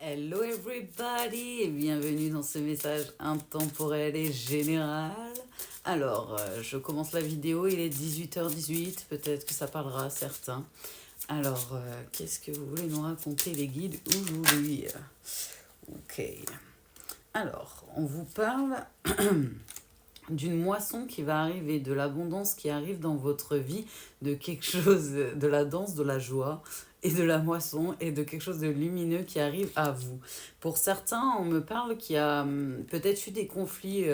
Hello everybody et bienvenue dans ce message intemporel et général. Alors, je commence la vidéo, il est 18h18, peut-être que ça parlera à certains. Alors, qu'est-ce que vous voulez nous raconter les guides aujourd'hui? Ok. Alors, on vous parle d'une moisson qui va arriver, de l'abondance qui arrive dans votre vie, de quelque chose, de la danse, de la joie et de la moisson et de quelque chose de lumineux qui arrive à vous. Pour certains, on me parle qu'il y a peut-être eu des conflits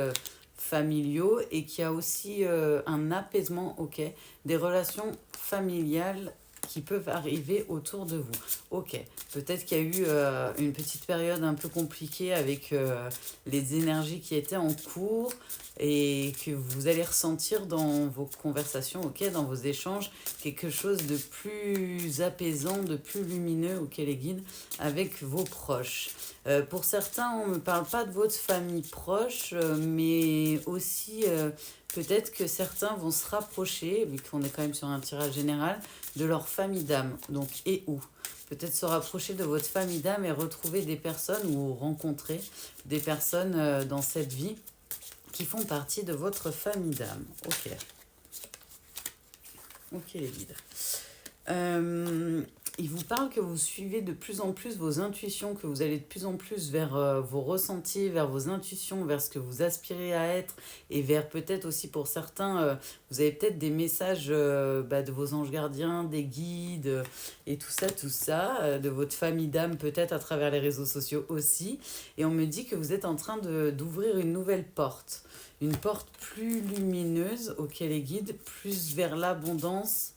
familiaux et qu'il y a aussi un apaisement, ok, des relations familiales qui peuvent arriver autour de vous. Ok, peut-être qu'il y a eu une petite période un peu compliquée avec les énergies qui étaient en cours et que vous allez ressentir dans vos conversations, ok, dans vos échanges, quelque chose de plus apaisant, de plus lumineux, ok les guides, avec vos proches. Pour certains, on ne me parle pas de votre famille proche, mais aussi peut-être que certains vont se rapprocher, vu qu'on est quand même sur un tirage général, de leur famille d'âme, donc et où. Peut-être se rapprocher de votre famille d'âme et retrouver des personnes ou rencontrer des personnes dans cette vie qui font partie de votre famille d'âme. Ok. Ok les guides. Il vous parle que vous suivez de plus en plus vos intuitions, que vous allez de plus en plus vers vos ressentis, vers vos intuitions, vers ce que vous aspirez à être et vers peut-être aussi pour certains, vous avez peut-être des messages de vos anges gardiens, des guides et tout ça, de votre famille d'âme peut-être à travers les réseaux sociaux aussi. Et on me dit que vous êtes en train d'ouvrir une nouvelle porte. Une porte plus lumineuse, ok les guides, plus vers l'abondance,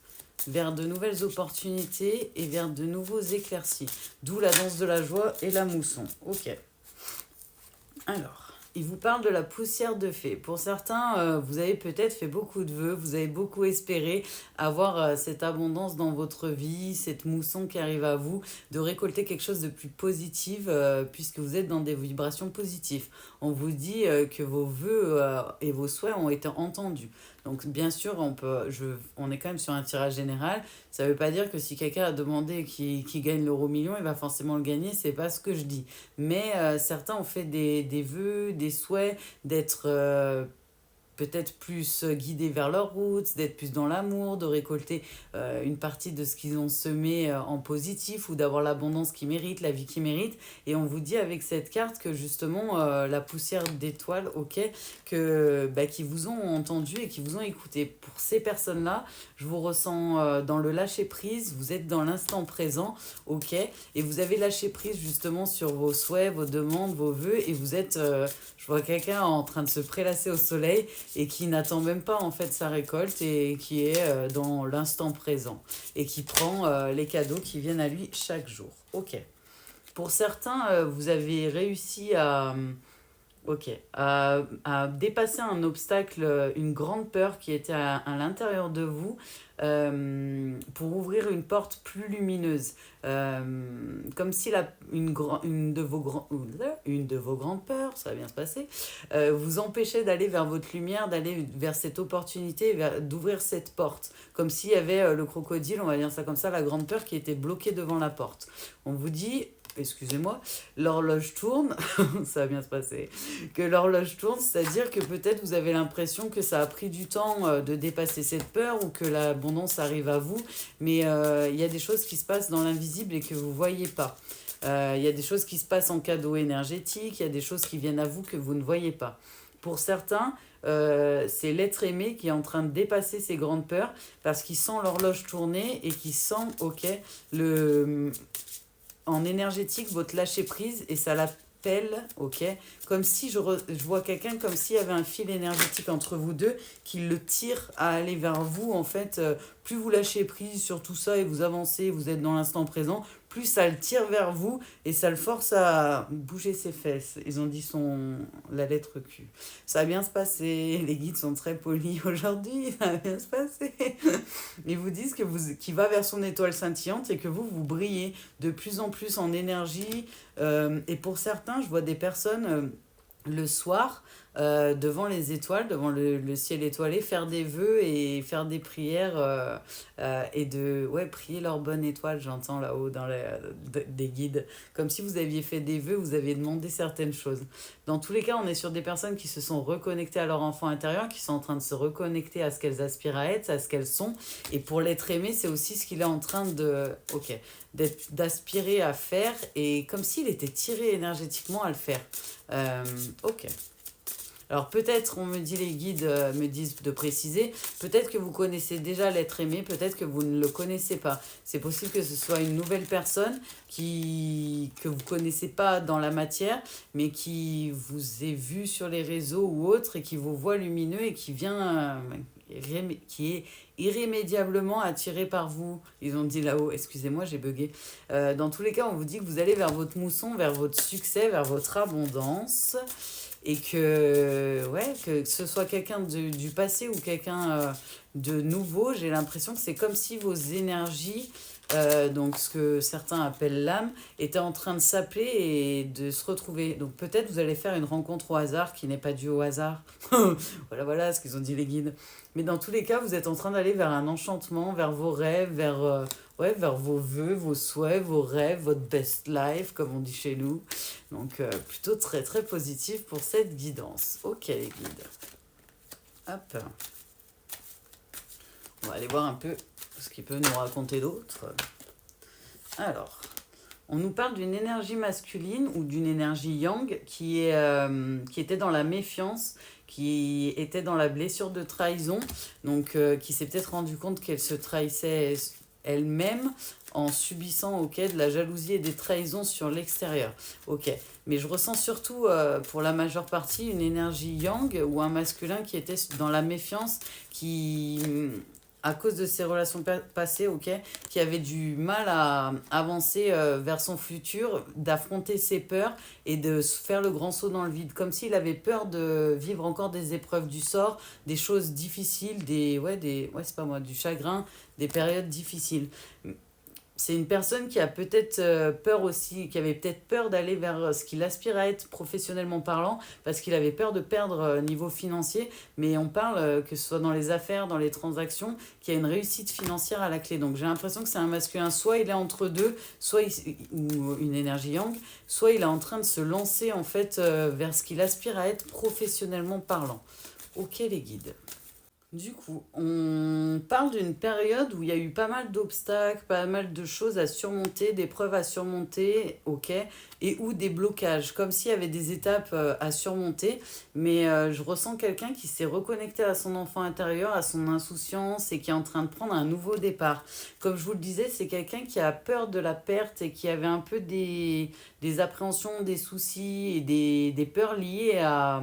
vers de nouvelles opportunités et vers de nouveaux éclaircies. D'où la danse de la joie et la mousson. Ok. Alors, il vous parle de la poussière de fée. Pour certains, vous avez peut-être fait beaucoup de vœux, vous avez beaucoup espéré avoir cette abondance dans votre vie, cette mousson qui arrive à vous, de récolter quelque chose de plus positif puisque vous êtes dans des vibrations positives. On vous dit que vos vœux et vos souhaits ont été entendus. Donc bien sûr, on est quand même sur un tirage général. Ça ne veut pas dire que si quelqu'un a demandé qu'il gagne l'euro million, il va forcément le gagner. C'est pas ce que je dis. Mais certains ont fait des vœux, des souhaits d'être peut-être plus guidés vers leur route, d'être plus dans l'amour, de récolter une partie de ce qu'ils ont semé en positif ou d'avoir l'abondance qu'ils méritent, la vie qu'ils méritent. Et on vous dit avec cette carte que justement la poussière d'étoiles, ok, qui vous ont entendu et qui vous ont écouté. Pour ces personnes-là, je vous ressens dans le lâcher-prise, vous êtes dans l'instant présent, ok, et vous avez lâché prise justement sur vos souhaits, vos demandes, vos vœux, et vous êtes, je vois quelqu'un en train de se prélasser au soleil, et qui n'attend même pas en fait sa récolte et qui est dans l'instant présent et qui prend les cadeaux qui viennent à lui chaque jour. Ok. Pour certains, vous avez réussi à dépasser un obstacle, une grande peur qui était à l'intérieur de vous pour ouvrir une porte plus lumineuse. Comme si une de vos grandes peurs, ça va bien se passer, vous empêchait d'aller vers votre lumière, d'aller vers cette opportunité, d'ouvrir cette porte. Comme s'il y avait le crocodile, on va dire ça comme ça, la grande peur qui était bloquée devant la porte. On vous dit, excusez-moi, l'horloge tourne, ça va bien se passer, que l'horloge tourne, c'est-à-dire que peut-être vous avez l'impression que ça a pris du temps de dépasser cette peur ou que l'abondance arrive à vous, mais il y a des choses qui se passent dans l'invisible et que vous ne voyez pas. Il y a des choses qui se passent en cadeau énergétique, il y a des choses qui viennent à vous que vous ne voyez pas. Pour certains, c'est l'être aimé qui est en train de dépasser ces grandes peurs parce qu'il sent l'horloge tourner et qu'il sent, ok, en énergétique, votre lâcher prise et ça l'appelle, ok, comme si je vois quelqu'un comme s'il y avait un fil énergétique entre vous deux qui le tire à aller vers vous, en fait, plus vous lâchez prise sur tout ça et vous avancez, vous êtes dans l'instant présent, plus ça le tire vers vous et ça le force à bouger ses fesses. Ils ont dit la lettre Q. Ça va bien se passer, les guides sont très polis aujourd'hui, ça va bien se passer. Ils vous disent qu'il va vers son étoile scintillante et que vous brillez de plus en plus en énergie. Et pour certains, je vois des personnes le soir, devant les étoiles, devant le ciel étoilé, faire des vœux et faire des prières et de ouais, prier leur bonne étoile, j'entends là-haut dans des guides. Comme si vous aviez fait des vœux, vous aviez demandé certaines choses. Dans tous les cas, on est sur des personnes qui se sont reconnectées à leur enfant intérieur, qui sont en train de se reconnecter à ce qu'elles aspirent à être, à ce qu'elles sont. Et pour l'être aimé, c'est aussi ce qu'il est en train de... Ok, d'aspirer à faire et comme s'il était tiré énergétiquement à le faire. Ok. Alors peut-être, on me dit, les guides me disent de préciser, peut-être que vous connaissez déjà l'être aimé, peut-être que vous ne le connaissez pas. C'est possible que ce soit une nouvelle personne que vous ne connaissez pas dans la matière, mais qui vous ait vu sur les réseaux ou autre et qui vous voit lumineux et qui vient, qui est irrémédiablement attiré par vous. Ils ont dit là-haut, excusez-moi, j'ai bugué. Dans tous les cas, on vous dit que vous allez vers votre mousson, vers votre succès, vers votre abondance. Et que, ouais, que ce soit quelqu'un du passé ou quelqu'un de nouveau, j'ai l'impression que c'est comme si vos énergies, donc ce que certains appellent l'âme, étaient en train de s'appeler et de se retrouver. Donc peut-être vous allez faire une rencontre au hasard qui n'est pas due au hasard. Voilà, voilà ce qu'ils ont dit les guides. Mais dans tous les cas, vous êtes en train d'aller vers un enchantement, vers vos rêves, ouais, vers vos vœux, vos souhaits, vos rêves, votre best life, comme on dit chez nous. Donc plutôt très très positif pour cette guidance. Ok les guides. Hop. On va aller voir un peu ce qu'il peut nous raconter d'autre. Alors, on nous parle d'une énergie masculine ou d'une énergie yang qui était dans la méfiance, qui était dans la blessure de trahison, donc qui s'est peut-être rendu compte qu'elle se trahissait elle-même en subissant de la jalousie et des trahisons sur l'extérieur. Ok, mais je ressens surtout pour la majeure partie une énergie yang ou un masculin qui était dans la méfiance, qui à cause de ses relations passées, qui avait du mal à avancer vers son futur, d'affronter ses peurs et de se faire le grand saut dans le vide, comme s'il avait peur de vivre encore des épreuves du sort, des choses difficiles, c'est pas moi, du chagrin, des périodes difficiles. C'est une personne qui a peut-être peur aussi, qui avait peut-être peur d'aller vers ce qu'il aspire à être professionnellement parlant, parce qu'il avait peur de perdre niveau financier, mais on parle, que ce soit dans les affaires, dans les transactions, qu'il y a une réussite financière à la clé. Donc j'ai l'impression que c'est un masculin, soit il est entre deux, ou une énergie yang, soit il est en train de se lancer en fait vers ce qu'il aspire à être professionnellement parlant. Ok les guides. Du coup, on parle d'une période où il y a eu pas mal d'obstacles, pas mal de choses à surmonter, d'épreuves à surmonter, ok, et ou des blocages, comme s'il y avait des étapes à surmonter. Mais je ressens quelqu'un qui s'est reconnecté à son enfant intérieur, à son insouciance et qui est en train de prendre un nouveau départ. Comme je vous le disais, c'est quelqu'un qui a peur de la perte et qui avait un peu des appréhensions, des soucis et des peurs liées à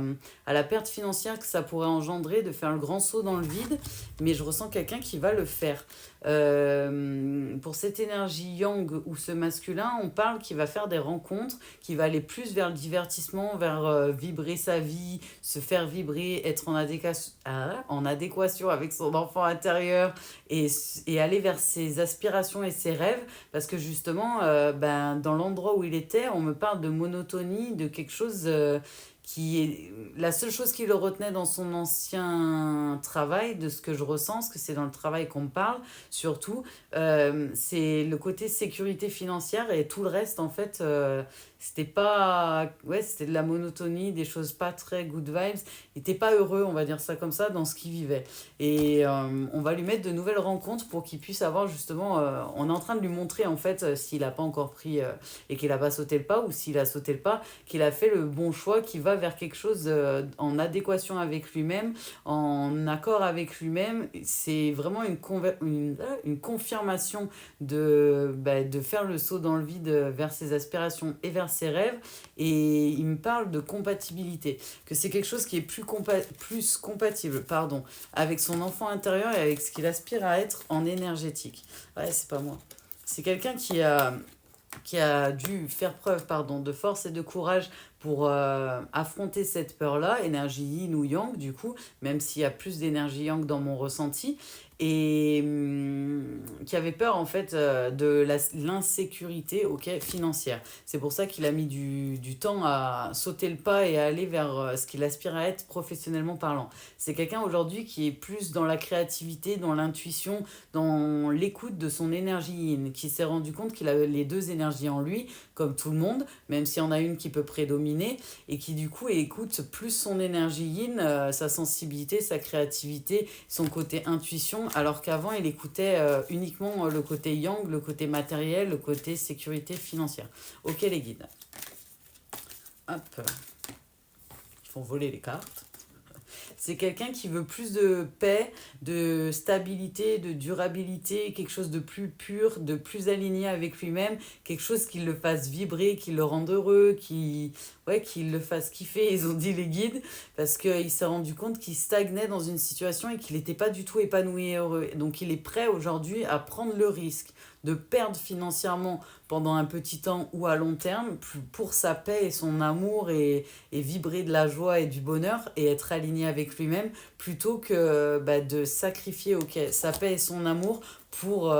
la perte financière que ça pourrait engendrer de faire le grand saut dans le vide, mais je ressens quelqu'un qui va le faire. Pour cette énergie yang ou ce masculin, on parle qu'il va faire des rencontres, qu'il va aller plus vers le divertissement, vers vibrer sa vie, se faire vibrer, être en adéquation avec son enfant intérieur et aller vers ses aspirations et ses rêves, parce que justement, dans l'endroit où il était, on me parle de monotonie, de quelque chose qui est la seule chose qui le retenait dans son ancien travail, de ce que je ressens, parce que c'est dans le travail qu'on me parle, surtout, c'est le côté sécurité financière et tout le reste, en fait, c'était pas... Ouais, c'était de la monotonie, des choses pas très good vibes. Il était pas heureux, on va dire ça comme ça, dans ce qu'il vivait. Et on va lui mettre de nouvelles rencontres pour qu'il puisse avoir justement... on est en train de lui montrer, en fait, s'il a pas encore pris et qu'il a pas sauté le pas, ou s'il a sauté le pas, qu'il a fait le bon choix, qu'il va vers quelque chose en adéquation avec lui-même, en accord avec lui-même. C'est vraiment une confirmation de faire le saut dans le vide vers ses aspirations et vers ses rêves. Et il me parle de compatibilité, que c'est quelque chose qui est plus compatible avec son enfant intérieur et avec ce qu'il aspire à être en énergétique. Ouais, c'est pas moi. C'est quelqu'un qui a dû faire preuve de force et de courage pour affronter cette peur-là, énergie yin ou yang du coup, même s'il y a plus d'énergie yang dans mon ressenti, et qui avait peur en fait de l'insécurité financière. C'est pour ça qu'il a mis du temps à sauter le pas et à aller vers ce qu'il aspire à être professionnellement parlant. C'est quelqu'un aujourd'hui qui est plus dans la créativité, dans l'intuition, dans l'écoute de son énergie yin, qui s'est rendu compte qu'il a les deux énergies en lui, comme tout le monde, même s'il y en a une qui peut prédominer, et qui du coup écoute plus son énergie yin, sa sensibilité, sa créativité, son côté intuition, alors qu'avant il écoutait uniquement le côté yang, le côté matériel, le côté sécurité financière. Ok les guides. Hop. Ils font voler les cartes. C'est quelqu'un qui veut plus de paix, de stabilité, de durabilité, quelque chose de plus pur, de plus aligné avec lui-même, quelque chose qui le fasse vibrer, qui le rende heureux, qui le fasse kiffer, ils ont dit les guides, parce qu'il s'est rendu compte qu'il stagnait dans une situation et qu'il n'était pas du tout épanoui et heureux. Donc il est prêt aujourd'hui à prendre le risque de perdre financièrement pendant un petit temps ou à long terme pour sa paix et son amour et vibrer de la joie et du bonheur et être aligné avec lui-même plutôt que de sacrifier sa paix et son amour pour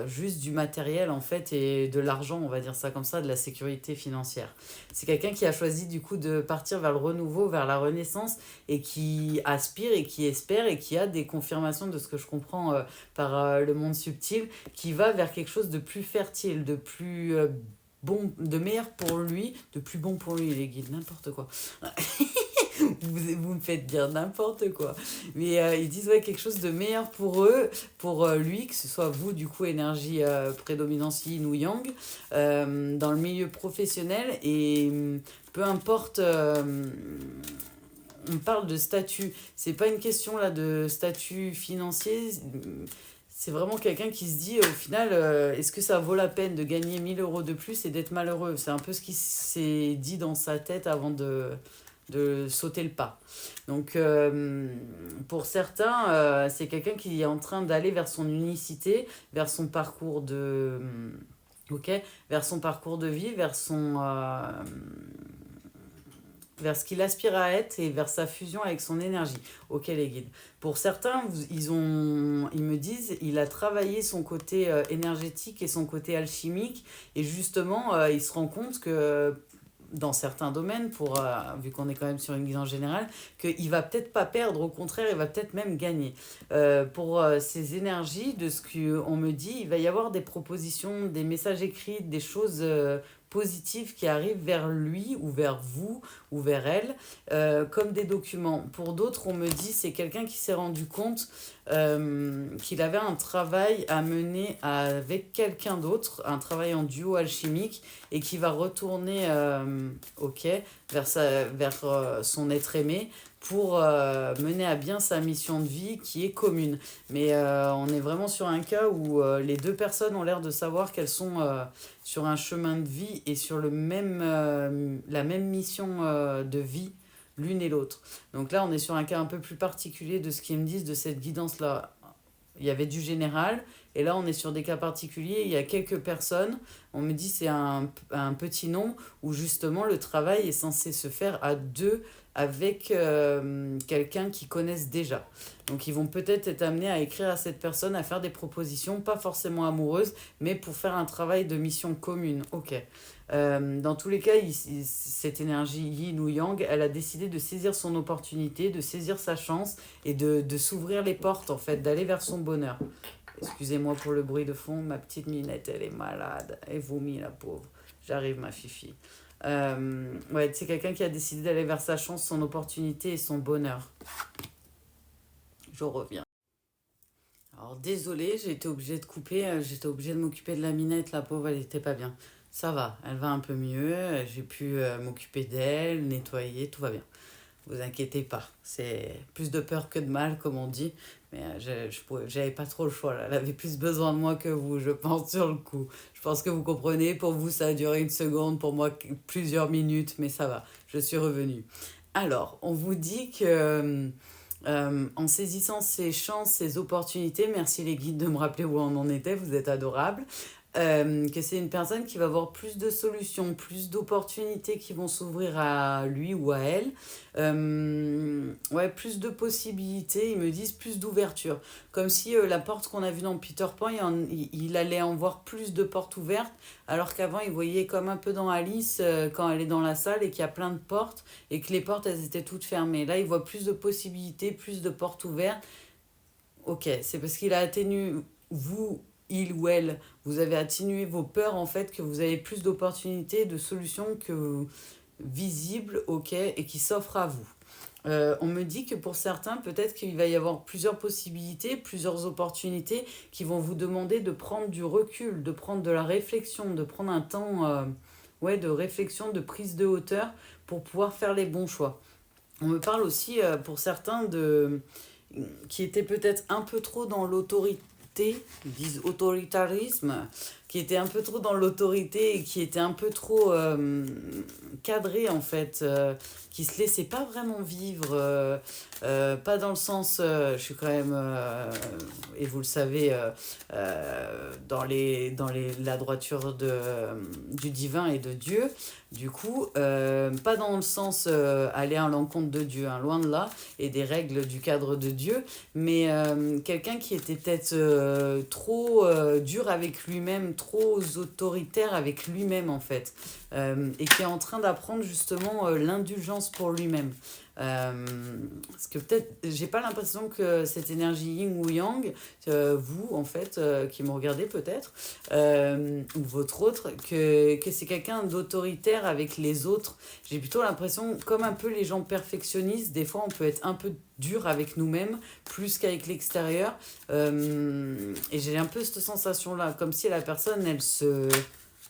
juste du matériel en fait et de l'argent, on va dire ça comme ça, de la sécurité financière. C'est quelqu'un qui a choisi du coup de partir vers le renouveau, vers la renaissance et qui aspire et qui espère et qui a des confirmations de ce que je comprends par le monde subtil, qui va vers quelque chose de plus fertile, de plus bon, de meilleur pour lui, de plus bon pour lui, les guides, n'importe quoi. Vous me faites dire n'importe quoi. Mais ils disent quelque chose de meilleur pour eux, pour lui, que ce soit vous, du coup, énergie prédominance yin ou yang, dans le milieu professionnel. Et peu importe, on parle de statut. C'est pas une question là de statut financier. C'est vraiment quelqu'un qui se dit, au final, est-ce que ça vaut la peine de gagner 1000 euros de plus et d'être malheureux? C'est un peu ce qui s'est dit dans sa tête avant de sauter le pas. Donc, pour certains, c'est quelqu'un qui est en train d'aller vers son unicité, vers son parcours de... vers son parcours de vie, vers ce qu'il aspire à être et vers sa fusion avec son énergie. Ok les guides. Pour certains, ils me disent, il a travaillé son côté énergétique et son côté alchimique et justement, il se rend compte que dans certains domaines, vu qu'on est quand même sur une guide en général, qu'il va peut-être pas perdre, au contraire, il va peut-être même gagner. Pour ces énergies, de ce qu'on me dit, il va y avoir des propositions, des messages écrits, des choses positives qui arrivent vers lui ou vers vous ou vers elle, comme des documents. Pour d'autres, on me dit, c'est quelqu'un qui s'est rendu compte qu'il avait un travail à mener avec quelqu'un d'autre, un travail en duo alchimique, et qui va retourner vers son être aimé pour mener à bien sa mission de vie qui est commune. Mais on est vraiment sur un cas où les deux personnes ont l'air de savoir qu'elles sont sur un chemin de vie et sur la même mission de vie l'une et l'autre. Donc là, on est sur un cas un peu plus particulier de ce qu'ils me disent de cette guidance-là. Il y avait du général, et là, on est sur des cas particuliers. Il y a quelques personnes, on me dit c'est un petit nom, où justement le travail est censé se faire à deux avec quelqu'un qu'ils connaissent déjà. Donc ils vont peut-être être amenés à écrire à cette personne, à faire des propositions, pas forcément amoureuses, mais pour faire un travail de mission commune. Ok. Dans tous les cas, cette énergie yin ou yang, elle a décidé de saisir son opportunité, de saisir sa chance et de s'ouvrir les portes, en fait, d'aller vers son bonheur. Excusez-moi pour le bruit de fond, ma petite Minette, elle est malade. Elle vomit, la pauvre. J'arrive, ma fifi. C'est quelqu'un qui a décidé d'aller vers sa chance, son opportunité et son bonheur. Je reviens. Alors, désolée, j'ai été obligée de couper. J'étais obligée de m'occuper de la Minette, la pauvre, elle était pas bien. Ça va, elle va un peu mieux. J'ai pu m'occuper d'elle, nettoyer, tout va bien. Vous inquiétez pas, c'est plus de peur que de mal, comme on dit. Mais j'avais pas trop le choix, là. Elle avait plus besoin de moi que vous, je pense, sur le coup. Je pense que vous comprenez, pour vous, ça a duré 1 seconde, pour moi, plusieurs minutes, mais ça va, je suis revenue. Alors, on vous dit que en saisissant ces chances, ces opportunités, merci les guides de me rappeler où on en était, vous êtes adorables. que c'est une personne qui va avoir plus de solutions, plus d'opportunités qui vont s'ouvrir à lui ou à elle. Ouais, plus de possibilités, ils me disent plus d'ouverture. Comme si la porte qu'on a vue dans Peter Pan, il allait en voir plus de portes ouvertes, alors qu'avant, il voyait comme un peu dans Alice, quand elle est dans la salle et qu'il y a plein de portes, et que les portes, elles étaient toutes fermées. Là, il voit plus de possibilités, plus de portes ouvertes. Ok, c'est parce qu'il a atténué, vous, il ou elle, vous avez atténué vos peurs en fait, que vous avez plus d'opportunités, de solutions que visibles, ok, et qui s'offrent à vous. On me dit que pour certains, peut-être qu'il va y avoir plusieurs possibilités, plusieurs opportunités qui vont vous demander de prendre du recul, de prendre de la réflexion, de prendre un temps ouais, de réflexion, de prise de hauteur pour pouvoir faire les bons choix. On me parle aussi pour certains de qui étaient peut-être un peu trop dans l'autorité, ils disent autoritarisme, qui était un peu trop dans l'autorité et qui était un peu trop cadré en fait, qui se laissait pas vraiment vivre, pas dans le sens, je suis quand même, et vous le savez, la droiture du divin et de Dieu, du coup, pas dans le sens aller à l'encontre de Dieu, hein, loin de là, et des règles du cadre de Dieu, mais quelqu'un qui était peut-être trop dur avec lui-même, trop autoritaire avec lui-même en fait, et qui est en train d'apprendre justement l'indulgence pour lui-même. Parce que peut-être, j'ai pas l'impression que cette énergie yin ou yang, vous en fait, qui me regardez peut-être, ou votre autre, que c'est quelqu'un d'autoritaire avec les autres. J'ai plutôt l'impression, comme un peu les gens perfectionnistes, des fois on peut être un peu dur avec nous-mêmes, plus qu'avec l'extérieur. Et j'ai un peu cette sensation-là, comme si la personne, elle se...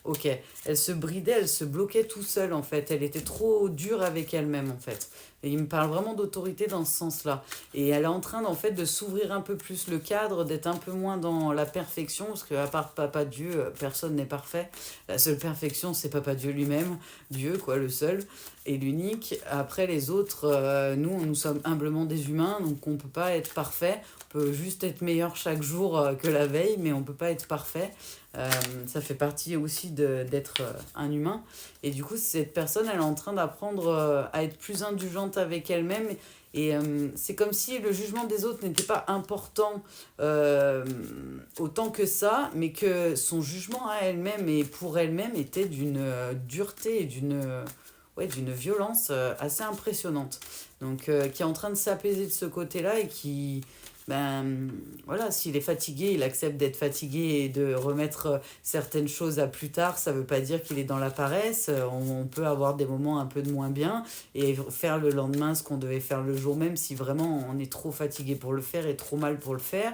Ok, elle se bridait, elle se bloquait tout seule en fait. Elle était trop dure avec elle-même en fait. Et il me parle vraiment d'autorité dans ce sens-là. Et elle est en train en fait de s'ouvrir un peu plus le cadre, d'être un peu moins dans la perfection, parce qu'à part Papa Dieu, personne n'est parfait. La seule perfection, c'est Papa Dieu lui-même, Dieu quoi, le seul et l'unique. Après les autres, nous sommes humblement des humains, donc on ne peut pas être parfait. On peut juste être meilleur chaque jour que la veille, mais on ne peut pas être parfait. Ça fait partie aussi d'être un humain. Et du coup, cette personne, elle est en train d'apprendre à être plus indulgente avec elle-même. Et c'est comme si le jugement des autres n'était pas important autant que ça, mais que son jugement à elle-même et pour elle-même était d'une dureté et d'une violence assez impressionnante. Donc, qui est en train de s'apaiser de ce côté-là et qui, ben voilà, s'il est fatigué, il accepte d'être fatigué et de remettre certaines choses à plus tard. Ça veut pas dire qu'il est dans la paresse. On peut avoir des moments un peu de moins bien et faire le lendemain ce qu'on devait faire le jour même si vraiment on est trop fatigué pour le faire et trop mal pour le faire.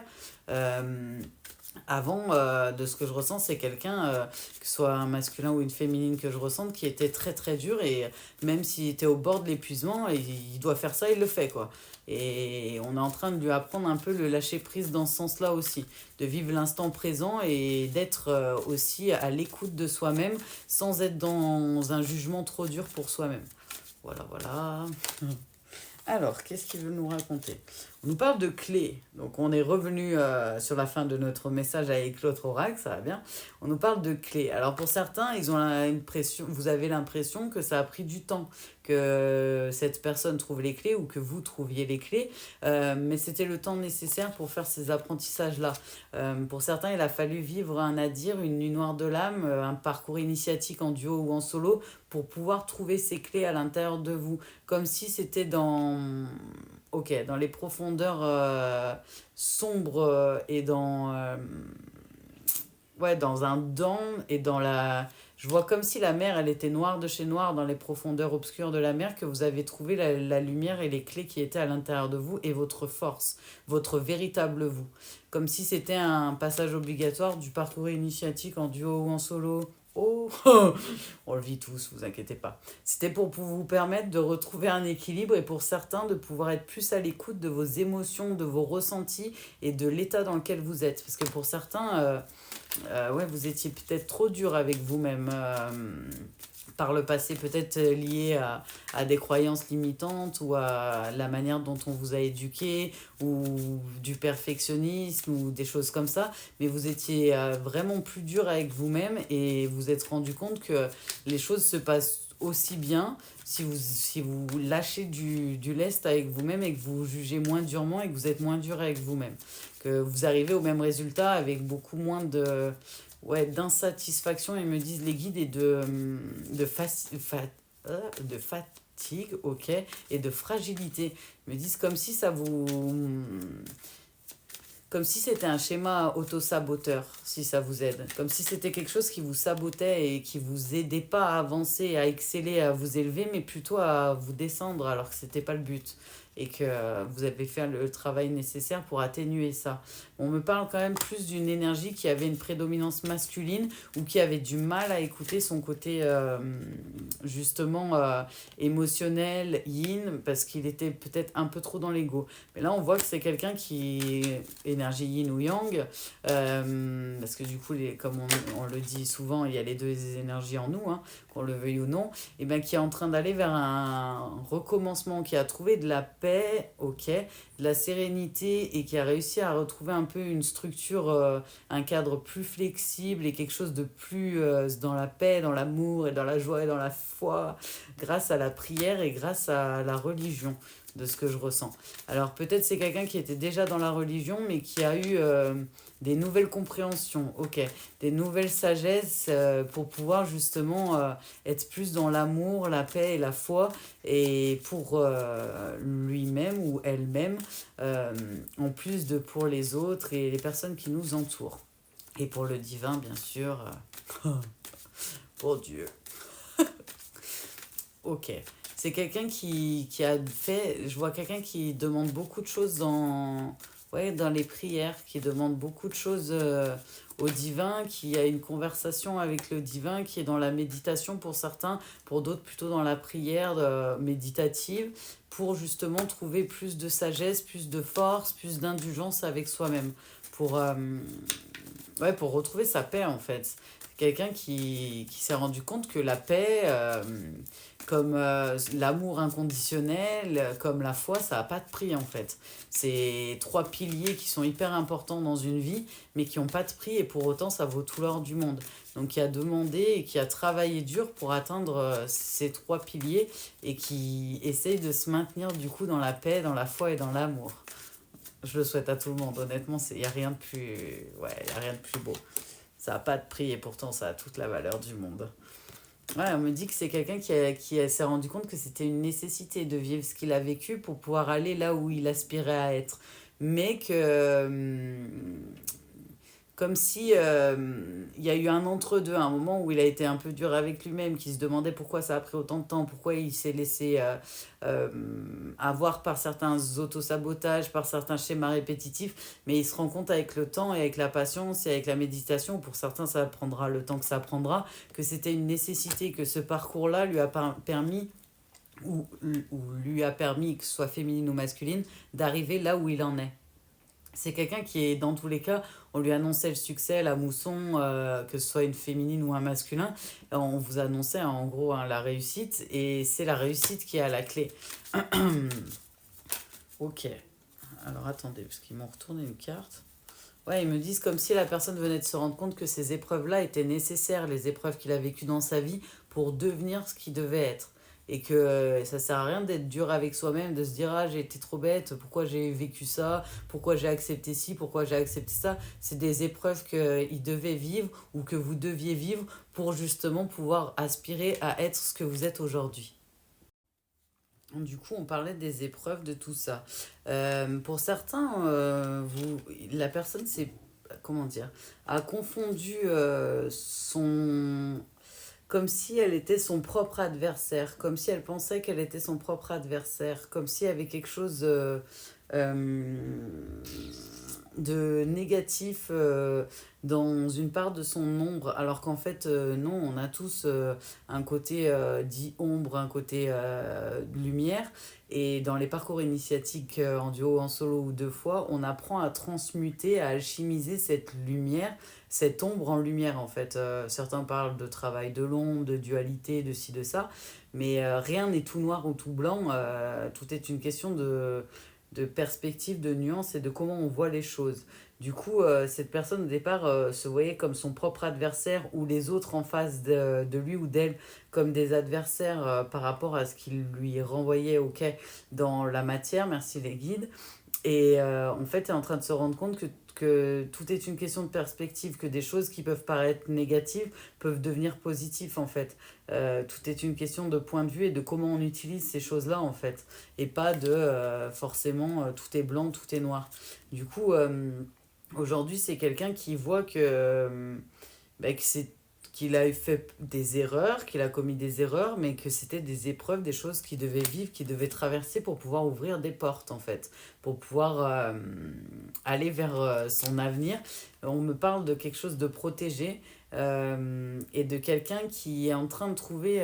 Avant, de ce que je ressens, c'est quelqu'un, que ce soit un masculin ou une féminine que je ressente, qui était très très dur et même s'il était au bord de l'épuisement, il doit faire ça, il le fait quoi. Et on est en train de lui apprendre un peu le lâcher prise dans ce sens-là aussi, de vivre l'instant présent et d'être aussi à l'écoute de soi-même sans être dans un jugement trop dur pour soi-même. Voilà, voilà. Alors, qu'est-ce qu'il veut nous raconter? On nous parle de clés. Donc, on est revenu sur la fin de notre message avec l'autre oracle, ça va bien. On nous parle de clés. Alors, pour certains, vous avez l'impression que ça a pris du temps, que cette personne trouve les clés ou que vous trouviez les clés. Mais c'était le temps nécessaire pour faire ces apprentissages-là. Pour certains, il a fallu vivre un nadir, une nuit noire de l'âme, un parcours initiatique en duo ou en solo pour pouvoir trouver ces clés à l'intérieur de vous. Comme si c'était dans les profondeurs sombres et dans un dôme et dans la... Je vois comme si la mer, elle était noire de chez noir dans les profondeurs obscures de la mer, que vous avez trouvé la lumière et les clés qui étaient à l'intérieur de vous et votre force, votre véritable vous. Comme si c'était un passage obligatoire du parcours initiatique en duo ou en solo. Oh, on le vit tous, vous inquiétez pas. C'était pour vous permettre de retrouver un équilibre et pour certains de pouvoir être plus à l'écoute de vos émotions, de vos ressentis et de l'état dans lequel vous êtes. Parce que pour certains, ouais, vous étiez peut-être trop dur avec vous-même. par le passé peut-être lié à des croyances limitantes ou à la manière dont on vous a éduqué ou du perfectionnisme ou des choses comme ça, mais vous étiez vraiment plus dur avec vous-même et vous êtes rendu compte que les choses se passent aussi bien si vous lâchez du lest avec vous-même et que vous jugez moins durement et que vous êtes moins dur avec vous-même. Que vous arrivez au même résultat avec beaucoup moins ouais, d'insatisfaction, ils me disent les guides, et de fatigue, ok, et de fragilité. Ils me disent comme si c'était un schéma auto-saboteur, si ça vous aide. Comme si c'était quelque chose qui vous sabotait et qui vous aidait pas à avancer, à exceller, à vous élever, mais plutôt à vous descendre alors que c'était pas le but. Et que vous avez fait le travail nécessaire pour atténuer ça. On me parle quand même plus d'une énergie qui avait une prédominance masculine ou qui avait du mal à écouter son côté justement émotionnel, yin, parce qu'il était peut-être un peu trop dans l'ego. Mais là, on voit que c'est quelqu'un qui est énergie yin ou yang, parce que du coup, comme on le dit souvent, il y a les deux énergies en nous, hein, qu'on le veuille ou non, et bien qui est en train d'aller vers un recommencement, qui a trouvé de la paix, ok, de la sérénité et qui a réussi à retrouver un peu une structure, un cadre plus flexible et quelque chose de plus dans la paix, dans l'amour et dans la joie et dans la foi, grâce à la prière et grâce à la religion, de ce que je ressens. Alors peut-être c'est quelqu'un qui était déjà dans la religion, mais qui a eu des nouvelles compréhensions, ok, des nouvelles sagesses pour pouvoir justement être plus dans l'amour, la paix et la foi, et pour lui-même ou elle-même, en plus de pour les autres et les personnes qui nous entourent. Et pour le divin, bien sûr, pour Dieu. Ok. C'est quelqu'un qui a fait. Je vois quelqu'un qui demande beaucoup de choses ouais, dans les prières, qui demande beaucoup de choses au divin, qui a une conversation avec le divin, qui est dans la méditation pour certains, pour d'autres plutôt dans la prière méditative, pour justement trouver plus de sagesse, plus de force, plus d'indulgence avec soi-même. Pour, ouais, pour retrouver sa paix en fait. Quelqu'un qui s'est rendu compte que la paix, comme l'amour inconditionnel, comme la foi, ça n'a pas de prix en fait. C'est trois piliers qui sont hyper importants dans une vie, mais qui n'ont pas de prix et pour autant ça vaut tout l'or du monde. Donc qui a demandé et qui a travaillé dur pour atteindre ces trois piliers et qui essaye de se maintenir du coup dans la paix, dans la foi et dans l'amour. Je le souhaite à tout le monde, honnêtement, il n'y a rien de plus, ouais, y a rien de plus beau. Ça n'a pas de prix et pourtant ça a toute la valeur du monde. Ouais, on me dit que c'est quelqu'un s'est rendu compte que c'était une nécessité de vivre ce qu'il a vécu pour pouvoir aller là où il aspirait à être. Mais que, comme si il y a eu un entre-deux, un moment où il a été un peu dur avec lui-même, qui se demandait pourquoi ça a pris autant de temps, pourquoi il s'est laissé euh, avoir par certains autosabotages, par certains schémas répétitifs, mais il se rend compte avec le temps et avec la patience et avec la méditation, pour certains ça prendra le temps que ça prendra, que c'était une nécessité, que ce parcours-là lui a permis ou lui a permis, que ce soit féminine ou masculine, d'arriver là où il en est. C'est quelqu'un qui est, dans tous les cas, on lui annonçait le succès, la mousson, que ce soit une féminine ou un masculin. On vous annonçait en gros hein, la réussite, et c'est la réussite qui est à la clé. Ok. Alors attendez, parce qu'ils m'ont retourné une carte. Ouais, ils me disent comme si la personne venait de se rendre compte que ces épreuves-là étaient nécessaires, les épreuves qu'il a vécues dans sa vie, pour devenir ce qu'il devait être. Et que ça sert à rien d'être dur avec soi-même, de se dire ah j'ai été trop bête, pourquoi j'ai vécu ça, pourquoi j'ai accepté ci, pourquoi j'ai accepté ça. C'est des épreuves qu'il devait vivre ou que vous deviez vivre pour justement pouvoir aspirer à être ce que vous êtes aujourd'hui. Du coup, on parlait des épreuves, de tout ça. Pour certains, la personne comment dire, a confondu comme si elle était son propre adversaire, comme si elle pensait qu'elle était son propre adversaire, comme s'il y avait quelque chose euh, de négatif dans une part de son ombre, alors qu'en fait, non, on a tous un côté dit ombre, un côté lumière. Et dans les parcours initiatiques en duo, en solo ou deux fois, on apprend à transmuter, à alchimiser cette lumière, cette ombre en lumière en fait. Certains parlent de travail de l'ombre, de dualité, de ci, de ça, mais rien n'est tout noir ou tout blanc, tout est une question de perspective, de nuance et de comment on voit les choses. Du coup, cette personne au départ se voyait comme son propre adversaire ou les autres en face de lui ou d'elle comme des adversaires par rapport à ce qu'il lui renvoyait dans la matière, merci les guides. Et en fait, elle est en train de se rendre compte que tout est une question de perspective, que des choses qui peuvent paraître négatives peuvent devenir positives en fait. Tout est une question de point de vue et de comment on utilise ces choses-là en fait. Et pas de forcément tout est blanc, tout est noir. Du coup, aujourd'hui, c'est quelqu'un qui voit que c'est qu'il a fait des erreurs, qu'il a commis des erreurs, mais que c'était des épreuves, des choses qu'il devait vivre, qu'il devait traverser pour pouvoir ouvrir des portes, en fait, pour pouvoir aller vers son avenir. On me parle de quelque chose de protégé et de quelqu'un qui est en train de trouver,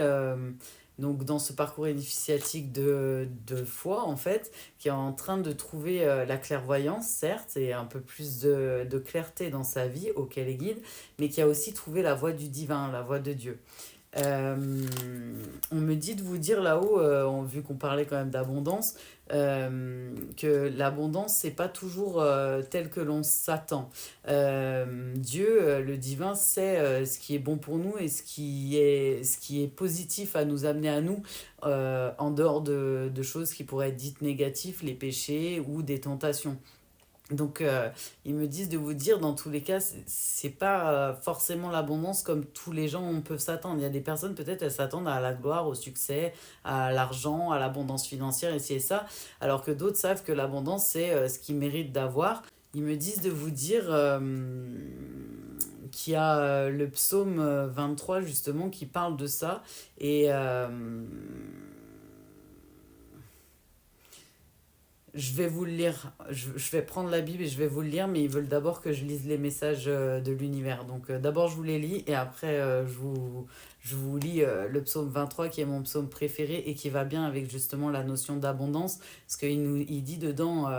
donc dans ce parcours initiatique de foi, en fait, qui est en train de trouver la clairvoyance, certes, et un peu plus de clarté dans sa vie, auquel est guide, mais qui a aussi trouvé la voie du divin, la voie de Dieu. Euh, on me dit de vous dire là-haut, vu qu'on parlait quand même d'abondance, que l'abondance, c'est pas toujours tel que l'on s'attend. Dieu, le divin, sait ce qui est bon pour nous et ce qui est positif à nous amener à nous, en dehors de choses qui pourraient être dites négatives, les péchés ou des tentations. Donc, ils me disent de vous dire, dans tous les cas, c'est pas forcément l'abondance comme tous les gens peuvent s'attendre. Il y a des personnes, peut-être, elles s'attendent à la gloire, au succès, à l'argent, à l'abondance financière, et ci et ça, alors que d'autres savent que l'abondance, c'est ce qu'ils méritent d'avoir. Ils me disent de vous dire qu'il y a le psaume 23, justement, qui parle de ça. Et je vais vous le lire. Je vais prendre la Bible et je vais vous le lire, mais ils veulent d'abord que je lise les messages de l'univers. Donc d'abord je vous les lis et après je vous lis le psaume 23 qui est mon psaume préféré et qui va bien avec justement la notion d'abondance. Parce il dit dedans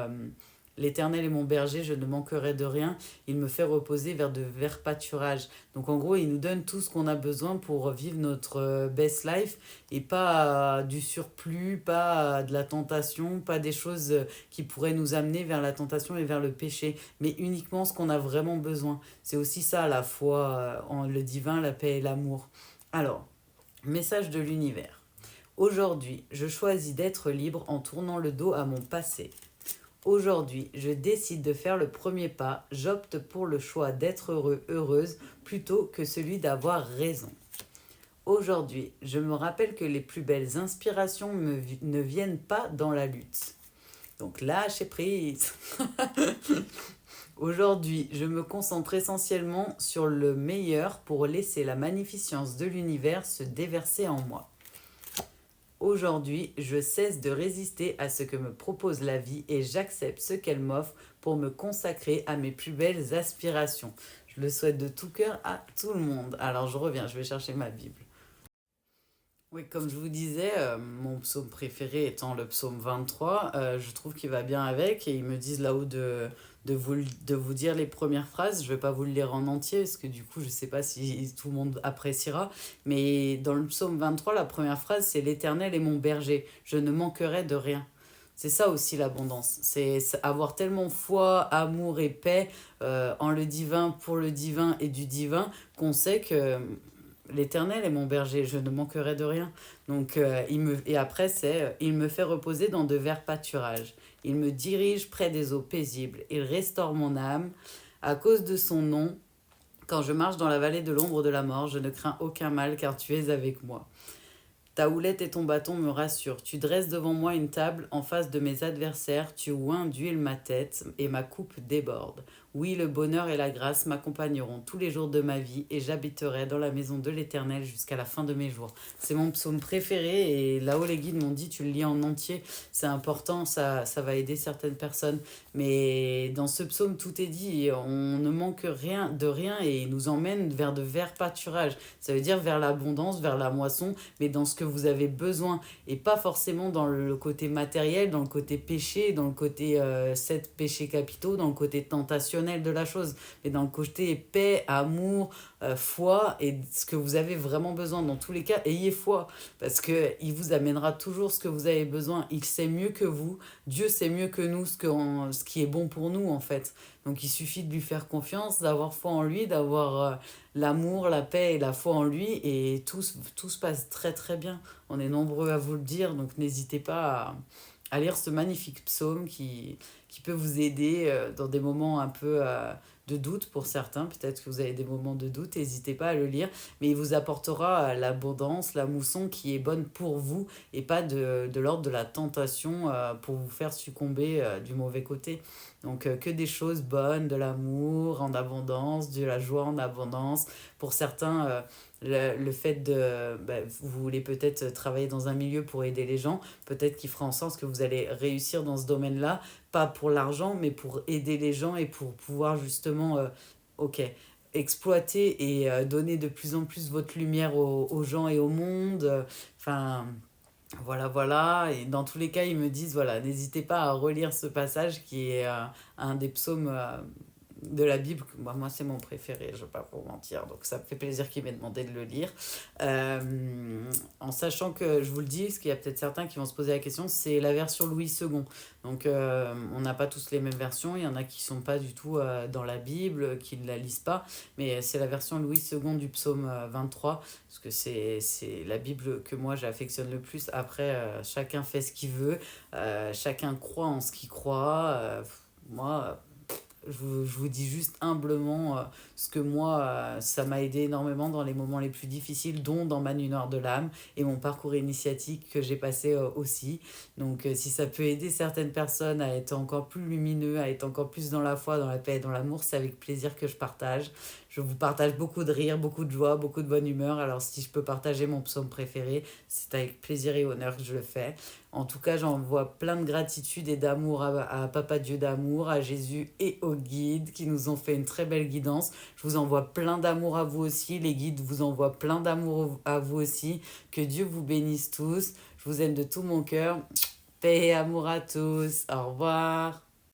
l'Éternel est mon berger, je ne manquerai de rien. Il me fait reposer vers de verts pâturages. Donc en gros, il nous donne tout ce qu'on a besoin pour vivre notre best life et pas du surplus, pas de la tentation, pas des choses qui pourraient nous amener vers la tentation et vers le péché, mais uniquement ce qu'on a vraiment besoin. C'est aussi ça la foi en le divin, la paix et l'amour. Alors, message de l'univers. Aujourd'hui, je choisis d'être libre en tournant le dos à mon passé. Aujourd'hui, je décide de faire le premier pas, j'opte pour le choix d'être heureux, heureuse, plutôt que celui d'avoir raison. Aujourd'hui, je me rappelle que les plus belles inspirations ne viennent pas dans la lutte. Donc lâchez prise. Aujourd'hui, je me concentre essentiellement sur le meilleur pour laisser la magnificence de l'univers se déverser en moi. Aujourd'hui, je cesse de résister à ce que me propose la vie et j'accepte ce qu'elle m'offre pour me consacrer à mes plus belles aspirations. Je le souhaite de tout cœur à tout le monde. Alors je reviens, je vais chercher ma Bible. Oui, comme je vous disais, mon psaume préféré étant le psaume 23, je trouve qu'il va bien avec et ils me disent là-haut de vous dire les premières phrases. Je ne vais pas vous le lire en entier parce que du coup, je ne sais pas si tout le monde appréciera. Mais dans le psaume 23, la première phrase, c'est «L'Éternel est mon berger, je ne manquerai de rien». C'est ça aussi l'abondance. C'est avoir tellement foi, amour et paix en le divin, pour le divin et du divin qu'on sait que l'Éternel est mon berger, je ne manquerai de rien. Donc, et après, il me fait reposer dans de verts pâturages. Il me dirige près des eaux paisibles. Il restaure mon âme. À cause de son nom, quand je marche dans la vallée de l'ombre de la mort, je ne crains aucun mal car tu es avec moi. Ta houlette et ton bâton me rassurent. Tu dresses devant moi une table en face de mes adversaires. Tu oins d'huile ma tête et ma coupe déborde. Oui, le bonheur et la grâce m'accompagneront tous les jours de ma vie et j'habiterai dans la maison de l'Éternel jusqu'à la fin de mes jours. C'est mon psaume préféré et là-haut les guides m'ont dit tu le lis en entier, c'est important, ça va aider certaines personnes. Mais dans ce psaume tout est dit, on ne manque rien de rien et il nous emmène vers de verts pâturages. Ça veut dire vers l'abondance, vers la moisson, mais dans ce que vous avez besoin et pas forcément dans le côté matériel, dans le côté péché, dans le côté 7 péchés capitaux, dans le côté tentation rationnel de la chose, mais dans le côté paix, amour, foi et ce que vous avez vraiment besoin. Dans tous les cas, ayez foi parce qu'il vous amènera toujours ce que vous avez besoin. Il sait mieux que vous. Dieu sait mieux que nous ce qui est bon pour nous en fait. Donc il suffit de lui faire confiance, d'avoir foi en lui, d'avoir l'amour, la paix et la foi en lui et tout se passe très très bien. On est nombreux à vous le dire, donc n'hésitez pas à lire ce magnifique psaume qui peut vous aider dans des moments un peu de doute pour certains. Peut-être que vous avez des moments de doute, n'hésitez pas à le lire, mais il vous apportera l'abondance, la mousson qui est bonne pour vous et pas de l'ordre de la tentation pour vous faire succomber du mauvais côté. Donc que des choses bonnes, de l'amour en abondance, de la joie en abondance. Pour certains, le fait de... vous voulez peut-être travailler dans un milieu pour aider les gens, peut-être qu'il fera en sorte que vous allez réussir dans ce domaine-là, pas pour l'argent, mais pour aider les gens et pour pouvoir justement, ok, exploiter et donner de plus en plus votre lumière aux gens et au monde. Enfin, voilà, voilà. Et dans tous les cas, ils me disent, voilà, n'hésitez pas à relire ce passage qui est un des psaumes de la Bible. Moi, c'est mon préféré, je ne vais pas vous mentir. Donc, ça me fait plaisir qu'il m'ait demandé de le lire. En sachant que, je vous le dis, parce qu'il y a peut-être certains qui vont se poser la question, c'est la version Louis II. Donc, on n'a pas tous les mêmes versions. Il y en a qui ne sont pas du tout dans la Bible, qui ne la lisent pas. Mais c'est la version Louis II du psaume 23, parce que c'est la Bible que moi j'affectionne le plus. Après, chacun fait ce qu'il veut, chacun croit en ce qu'il croit. Moi, je vous dis juste humblement ce que moi, ça m'a aidé énormément dans les moments les plus difficiles, dont dans ma nuit noire de l'âme et mon parcours initiatique que j'ai passé aussi. Donc si ça peut aider certaines personnes à être encore plus lumineux, à être encore plus dans la foi, dans la paix et dans l'amour, c'est avec plaisir que je partage. Je vous partage beaucoup de rire, beaucoup de joie, beaucoup de bonne humeur. Alors si je peux partager mon psaume préféré, c'est avec plaisir et honneur que je le fais. En tout cas, j'envoie plein de gratitude et d'amour à Papa Dieu d'amour, à Jésus et aux guides qui nous ont fait une très belle guidance. Je vous envoie plein d'amour à vous aussi. Les guides vous envoient plein d'amour à vous aussi. Que Dieu vous bénisse tous. Je vous aime de tout mon cœur. Paix et amour à tous. Au revoir.